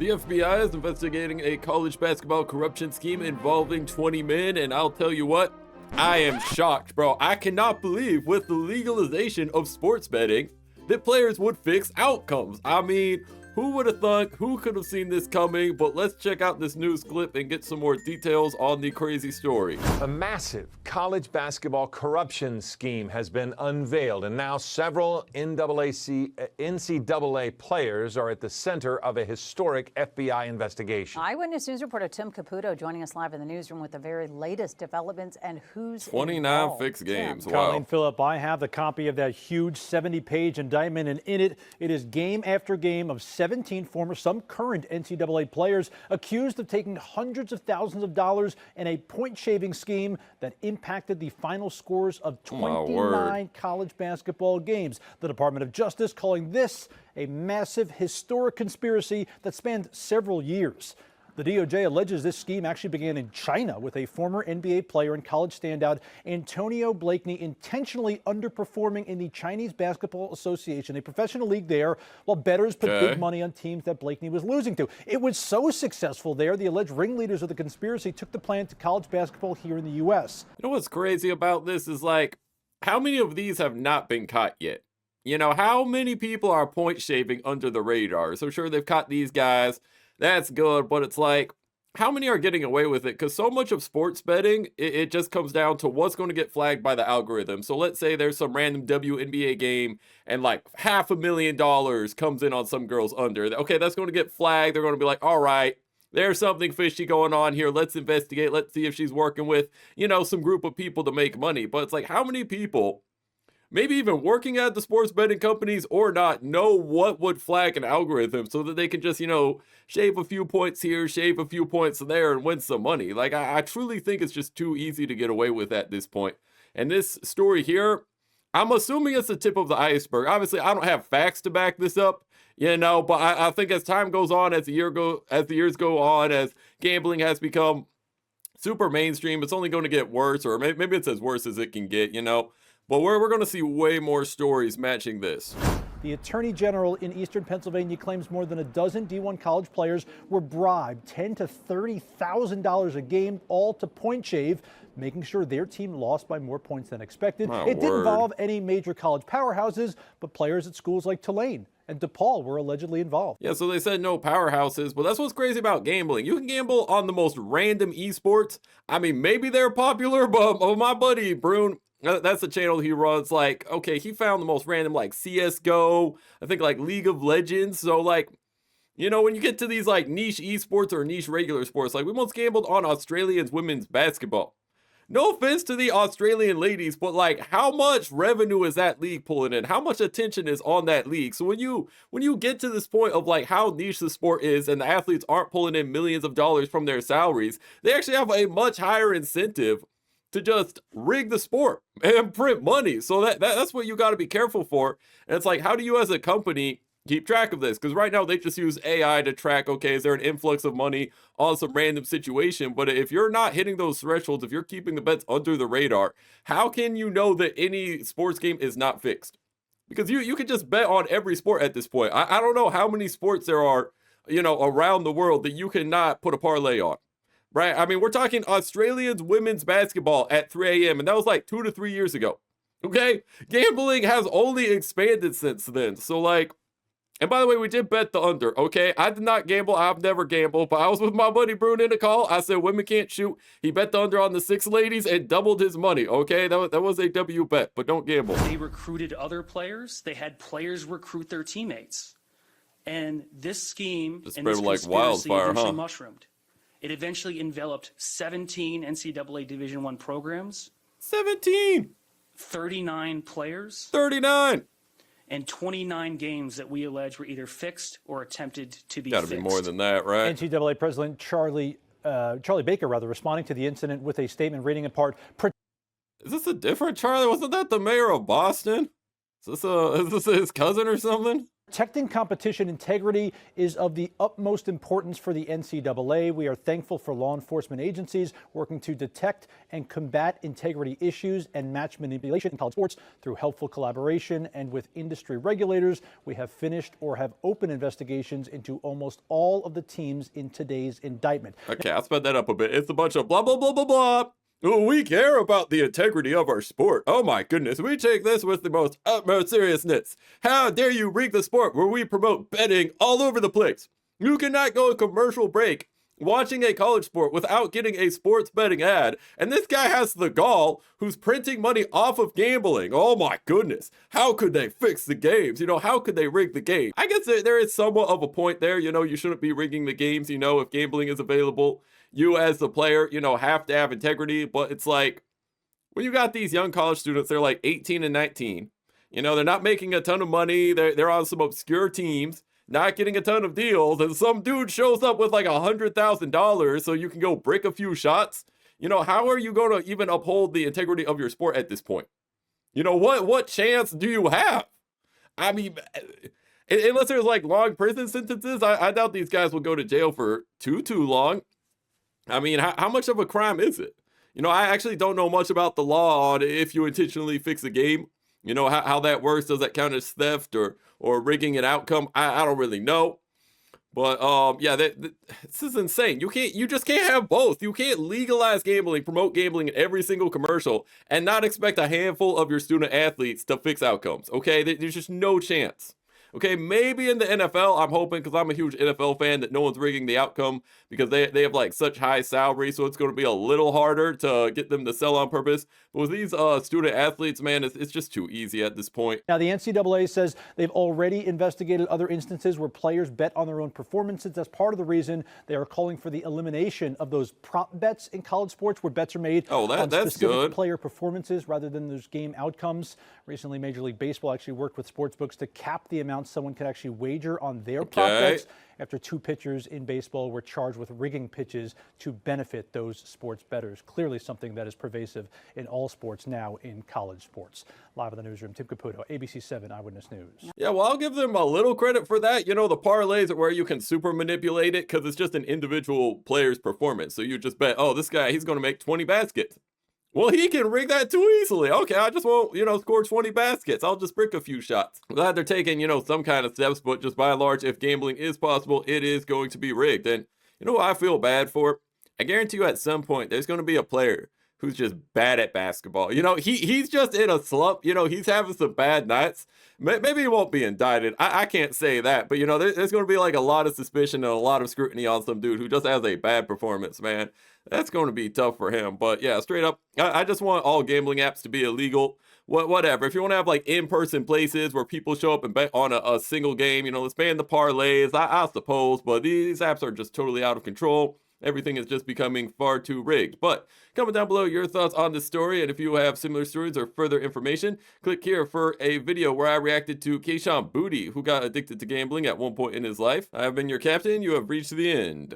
The FBI is investigating a college basketball corruption scheme involving 20 men, and I'll tell you what, I am shocked, bro. I cannot believe with the legalization of sports betting that players would fix outcomes. I mean, who would have thunk? Who could have seen this coming? But let's check out this news clip and get some more details on the crazy story. A massive college basketball corruption scheme has been unveiled, and now several NCAA players are at the center of a historic FBI investigation. Eyewitness News reporter Tim Caputo joining us live in the newsroom with the very latest developments and who's 29 involved. fixed games. Tim. Wow. Colleen Phillip, I have the copy of that huge 70-page indictment, and in it, it is game after game of 17 former, some current NCAA players accused of taking hundreds of thousands of dollars in a point-shaving scheme that impacted the final scores of 29 college basketball games. The Department of Justice calling this a massive historic conspiracy that spanned several years. The DOJ alleges this scheme actually began in China with a former NBA player and college standout Antonio Blakeney intentionally underperforming in the Chinese Basketball Association, a professional league there, while bettors put big money on teams that Blakeney was losing to. It was so successful there, the alleged ringleaders of the conspiracy took the plan to college basketball here in the U.S. You know what's crazy about this is, like, how many of these have not been caught yet? You know, how many people are point shaving under the radar? So sure, they've caught these guys. That's good, but it's like, how many are getting away with it? Because so much of sports betting, it just comes down to what's going to get flagged by the algorithm. So let's say there's some random WNBA game and like $500,000 comes in on some girl's under. Okay, that's going to get flagged. They're going to be like, all right, there's something fishy going on here. Let's investigate. Let's see if she's working with, you know, some group of people to make money. But it's like, how many people, maybe even working at the sports betting companies or not, know what would flag an algorithm so that they can just, you know, shave a few points here, shave a few points there, and win some money. Like, I truly think it's just too easy to get away with at this point. And this story here, I'm assuming it's the tip of the iceberg. Obviously, I don't have facts to back this up, you know, but I think as time goes on, as the years go on, as gambling has become super mainstream, it's only going to get worse, or maybe it's as worse as it can get, you know. But we're going to see way more stories matching this. The Attorney General in Eastern Pennsylvania claims more than a dozen D1 college players were bribed $10,000 to $30,000 a game, all to point shave, making sure their team lost by more points than expected. It didn't involve any major college powerhouses, but players at schools like Tulane and DePaul were allegedly involved. Yeah, so they said no powerhouses, but that's what's crazy about gambling. You can gamble on the most random esports. I mean, maybe they're popular, but my buddy Brune, that's the channel he runs. Like, okay, he found the most random, like CSGO, I think like League of Legends. So like, you know, when you get to these like niche esports or niche regular sports, like we once gambled on Australians women's basketball. No offense to the Australian ladies, but like, how much revenue is that league pulling in? How much attention is on that league? So when you get to this point of like how niche the sport is and the athletes aren't pulling in millions of dollars from their salaries, they actually have a much higher incentive to just rig the sport and print money. So that's what you got to be careful for. And it's like, how do you as a company keep track of this? Because right now they just use AI to track, okay, is there an influx of money on some random situation? But if you're not hitting those thresholds, if you're keeping the bets under the radar, how can you know that any sports game is not fixed? Because you can just bet on every sport at this point. I don't know how many sports there are, you know, around the world that you cannot put a parlay on. Right? I mean, we're talking Australians women's basketball at 3 a.m. and that was like 2 to 3 years ago. Okay? Gambling has only expanded since then. So like, and by the way, we did bet the under, okay? I did not gamble. I've never gambled, but I was with my buddy Brune in a call. I said women can't shoot. He bet the under on the 6 ladies and doubled his money, okay? That was a W bet, but don't gamble. They recruited other players. They had players recruit their teammates. And this scheme Just and this spread like conspiracy wildfire, eventually huh? mushroomed. It eventually enveloped 17 NCAA Division I programs, 17, 39 players, 39. and 29 games that we allege were either fixed or attempted to be Gotta fixed. be more than that, right? NCAA President Charlie Baker, responding to the incident with a statement reading in part, Is this a different Charlie? Wasn't that the mayor of Boston? Is this his cousin or something? Protecting competition integrity is of the utmost importance for the NCAA. We are thankful for law enforcement agencies working to detect and combat integrity issues and match manipulation in college sports through helpful collaboration. And with industry regulators, we have finished or have open investigations into almost all of the teams in today's indictment. Okay, I'll sped that up a bit. It's a bunch of blah, blah, blah, blah, blah. We care about the integrity of our sport. Oh my goodness, we take this with the most utmost seriousness. How dare you rig the sport where we promote betting all over the place? You cannot go a commercial break watching a college sport without getting a sports betting ad. And this guy has the gall who's printing money off of gambling. Oh my goodness. How could they fix the games? How could they rig the game? I guess there is somewhat of a point there. You shouldn't be rigging the games, if gambling is available. You as the player, have to have integrity, but it's like when you got these young college students, they're like 18 and 19. They're not making a ton of money. They're on some obscure teams, not getting a ton of deals, and some dude shows up with like $100,000 so you can go brick a few shots. How are you going to even uphold the integrity of your sport at this point? What chance do you have? I mean, unless there's like long prison sentences, I doubt these guys will go to jail for too long. I mean, how much of a crime is it? I actually don't know much about the law on if you intentionally fix a game. How that works. Does that count as theft or rigging an outcome? I don't really know. But yeah, this is insane. You just can't have both. You can't legalize gambling, promote gambling in every single commercial, and not expect a handful of your student athletes to fix outcomes. Okay, there's just no chance. Okay, maybe in the NFL, I'm hoping, because I'm a huge NFL fan, that no one's rigging the outcome because they have like such high salary, so it's going to be a little harder to get them to sell on purpose. But with these student athletes, man, it's just too easy at this point. Now, the NCAA says they've already investigated other instances where players bet on their own performances. That's part of the reason they are calling for the elimination of those prop bets in college sports where bets are made on that's specific good. player performances rather than those game outcomes. Recently, Major League Baseball actually worked with sportsbooks to cap the amount someone can actually wager on their prop bets after two pitchers in baseball were charged with rigging pitches to benefit those sports bettors. Clearly something that is pervasive in all sports now in college sports. Live in the newsroom, Tim Caputo, ABC 7 Eyewitness News. Yeah, well, I'll give them a little credit for that. The parlays are where you can super manipulate it because it's just an individual player's performance. So you just bet, oh, this guy, he's going to make 20 baskets. Well, he can rig that too easily. Okay, I just won't, score 20 baskets. I'll just brick a few shots. I'm glad they're taking, some kind of steps, but just by and large, if gambling is possible, it is going to be rigged. And you know what I feel bad for? I guarantee you at some point, there's going to be a player who's just bad at basketball. He's just in a slump. He's having some bad nights. Maybe he won't be indicted. I can't say that. But, there's going to be like a lot of suspicion and a lot of scrutiny on some dude who just has a bad performance, man. That's going to be tough for him. But yeah, straight up, I just want all gambling apps to be illegal. Whatever. If you want to have like in-person places where people show up and bet on a single game, let's ban the parlays, I suppose. But these apps are just totally out of control. Everything is just becoming far too rigged. But comment down below your thoughts on this story. And if you have similar stories or further information, click here for a video where I reacted to Kayshon Boutte, who got addicted to gambling at one point in his life. I have been your captain. You have reached the end.